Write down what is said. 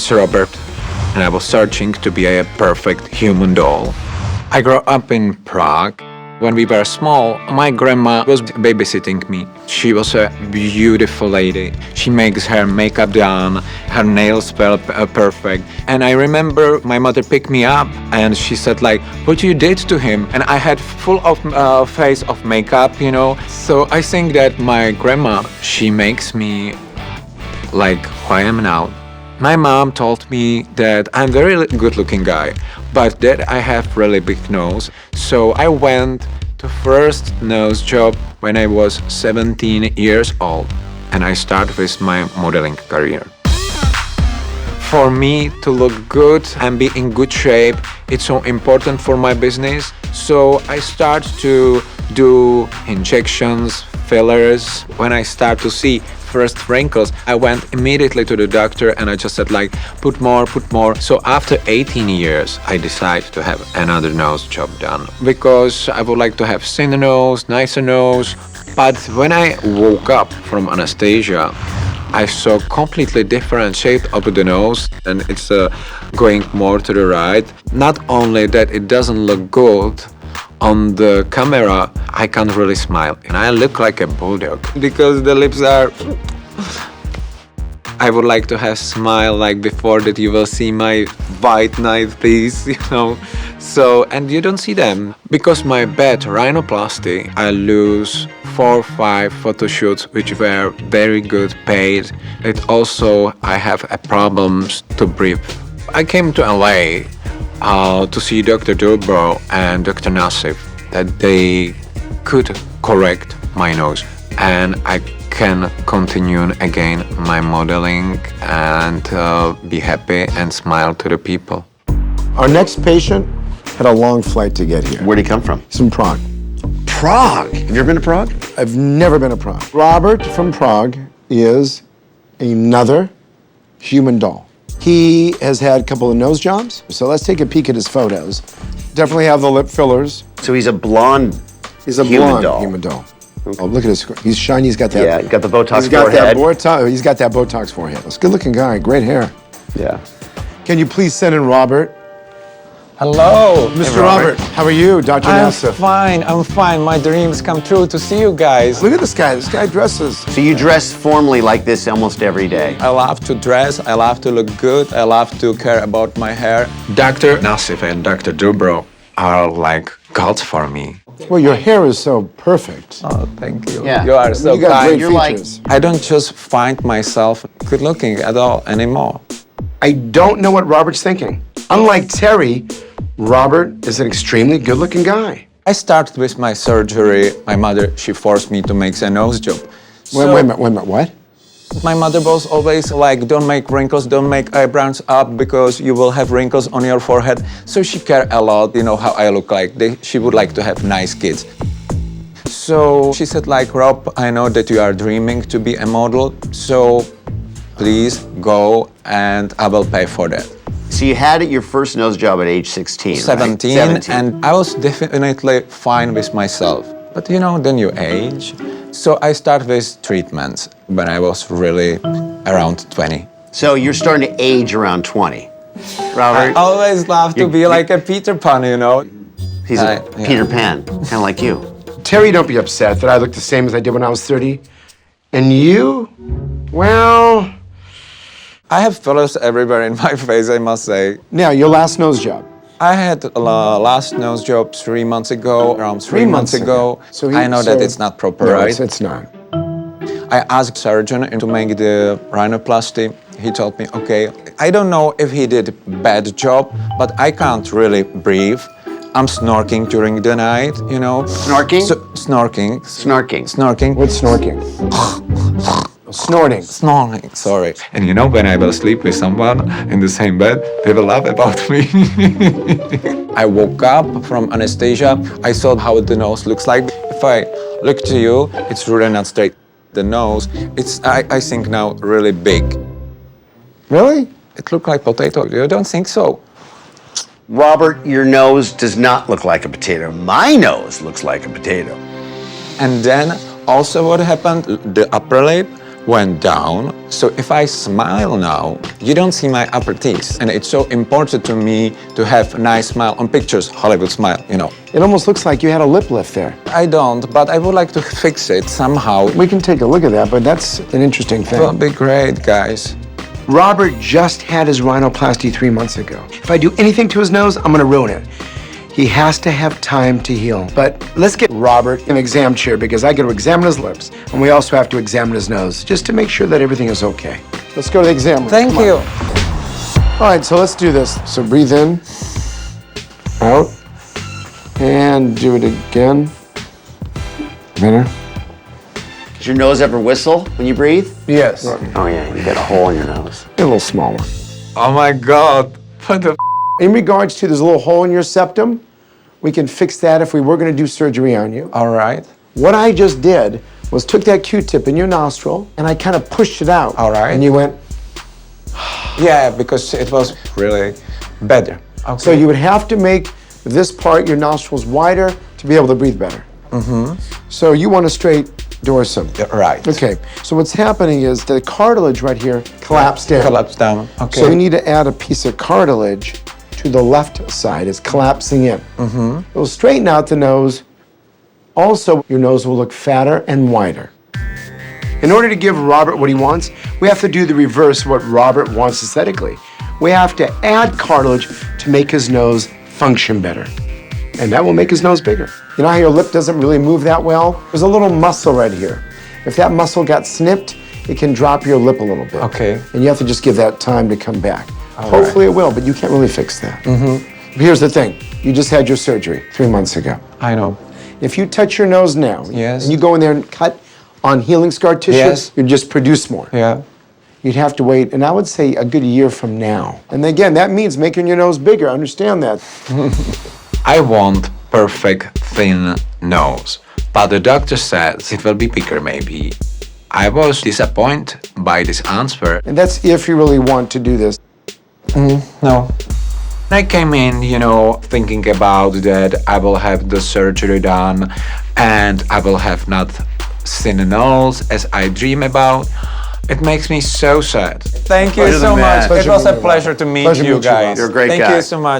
is Robert, and I was searching to be a perfect human doll. I grew up in Prague. When we were small, my grandma was babysitting me. She was a beautiful lady. She makes her makeup done, her nails were perfect. And I remember my mother picked me up and she said like, what you did to him? And I had full of face of makeup, you know. So I think that my grandma, she makes me like who I am now. My mom told me that I'm a very good-looking guy, but that I have really big nose. So I went to first nose job when I was 17 years old, and I started with my modeling career. For me to look good and be in good shape, it's so important for my business. So I start to do injections, fillers. When I start to see first wrinkles, I went immediately to the doctor and I just said like, put more. So after 18 years, I decided to have another nose job done because I would like to have thinner nose, nicer nose. But when I woke up from anesthesia, I saw completely different shape of the nose and it's going more to the right. Not only that it doesn't look good, on the camera, I can't really smile. And I look like a bulldog because the lips are... I would like to have smile like before that you will see my white nice teeth, you know. So, and you don't see them. Because my bad rhinoplasty, I lose 4 or 5 photo shoots which were very good paid. It also, I have problems to breathe. I came to LA to see Dr. Dubrow and Dr. Nassif, that they could correct my nose and I can continue again my modeling and be happy and smile to the people. Our next patient had a long flight to get here. Where'd he come from? He's from Prague. Prague? Have you ever been to Prague? I've never been to Prague. Robert from Prague is another human doll. He has had a couple of nose jobs, so let's take a peek at his photos. Definitely have the lip fillers. So he's a blonde He's a human blonde doll. human doll. Oh, look at his, he's shiny, he's got that. Yeah, got the Botox he's got forehead. He's got that Botox forehead. He's a good looking guy, great hair. Yeah. Can you please send in Robert? Hello, Mr. Robert, how are you, Dr. Nassif? I'm fine. My dreams come true to see you guys. Look at this guy dresses. So you dress formally like this almost every day? I love to dress, I love to look good, I love to care about my hair. Dr. Nassif and Dr. Dubrow are like gods for me. Well, your hair is so perfect. Oh, thank you. Yeah. You are so You got kind. great You're like- features. I don't just find myself good looking at all anymore. I don't know what Robert's thinking. Unlike Terry, Robert is an extremely good-looking guy. I started with my surgery. My mother, she forced me to make a nose job. Wait a minute, what? My mother was always like, don't make wrinkles, don't make eyebrows up because you will have wrinkles on your forehead. So she cared a lot, you know, how I look like. She would like to have nice kids. So she said like, Rob, I know that you are dreaming to be a model, so please go and I will pay for that. So you had your first nose job at age 16, right? 17, 17. and I was definitely fine with myself. But you know, then you age. So I started with treatments when I was really around 20. So you're starting to age around 20. I Robert, always love to be like a Peter Pan, you know. he's a yeah. Peter Pan, kind of like you. Terry, don't be upset that I look the same as I did when I was 30. And you, well... I have fillers everywhere in my face, I must say. Now, your last nose job. I had a last nose job 3 months ago, around 3 months ago. So I know that it's not proper, no, right? it's not. I asked surgeon to make the rhinoplasty. He told me, okay, I don't know if he did a bad job, but I can't really breathe. I'm snorking during the night, you know. Snorking? Snorking. Snorking. Snorking. What's snorking? Snorting. Snoring, sorry. And you know, when I will sleep with someone in the same bed, they will laugh about me. I woke up from anesthesia. I saw how the nose looks like. If I look to you, it's really not straight. The nose, it's, I think now, really big. Really? It looks like potato. You don't think so? Robert, your nose does not look like a potato. My nose looks like a potato. And then also what happened, the upper lip went down. So if I smile now, you don't see my upper teeth. And it's so important to me to have a nice smile on pictures, Hollywood smile, you know. It almost looks like you had a lip lift there. I don't, but I would like to fix it somehow. We can take a look at that, but that's an interesting It will thing. be great, guys. Robert just had his rhinoplasty 3 months ago. If I do anything to his nose, I'm gonna ruin it. He has to have time to heal. But let's get Robert an exam chair because I got to examine his lips. And we also have to examine his nose just to make sure that everything is okay. Let's go to the exam room. Thank Come you. on. All right, so let's do this. So breathe in, out, and do it again. Better? Does your nose ever whistle when you breathe? Yes. Oh yeah, you got a hole in your nose. A little smaller. Oh my God, what the In regards to there's a little hole in your septum, we can fix that if we were going to do surgery on you. All right. What I just did was took that Q-tip in your nostril and I kind of pushed it out. All right. And you went, Yeah, because it was really better. Okay. so you would have to make this part, your nostrils wider to be able to breathe better. So you want a straight dorsum. Right. Okay, so what's happening is the cartilage right here collapsed in. Collapse down. Okay. So we need to add a piece of cartilage to the left side. It's collapsing in. It will straighten out the nose. Also, your nose will look fatter and wider. In order to give Robert what he wants, we have to do the reverse of what Robert wants aesthetically. We have to add cartilage to make his nose function better. And that will make his nose bigger. You know how your lip doesn't really move that well? There's a little muscle right here. If that muscle got snipped, it can drop your lip a little bit. Okay. And you have to just give that time to come back. Hopefully it will, but you can't really fix that. Here's the thing. You just had your surgery 3 months ago. I know. If you touch your nose now, Yes. and you go in there and cut on healing scar tissue, Yes. you'd just produce more. Yeah. You'd have to wait, and I would say a good year from now. And again, that means making your nose bigger. Understand that. I want perfect thin nose, but the doctor says it will be bigger maybe. I was disappointed by this answer. And that's if you really want to do this. No. I came in, thinking about that I will have the surgery done and I will have not thin nose as I dream about. It makes me so sad. Thank you Pleasure so to meet much. you. It was a Pleasure pleasure to meet Pleasure to you meet you, Rob. guys. You're a great Thank guy. you so much.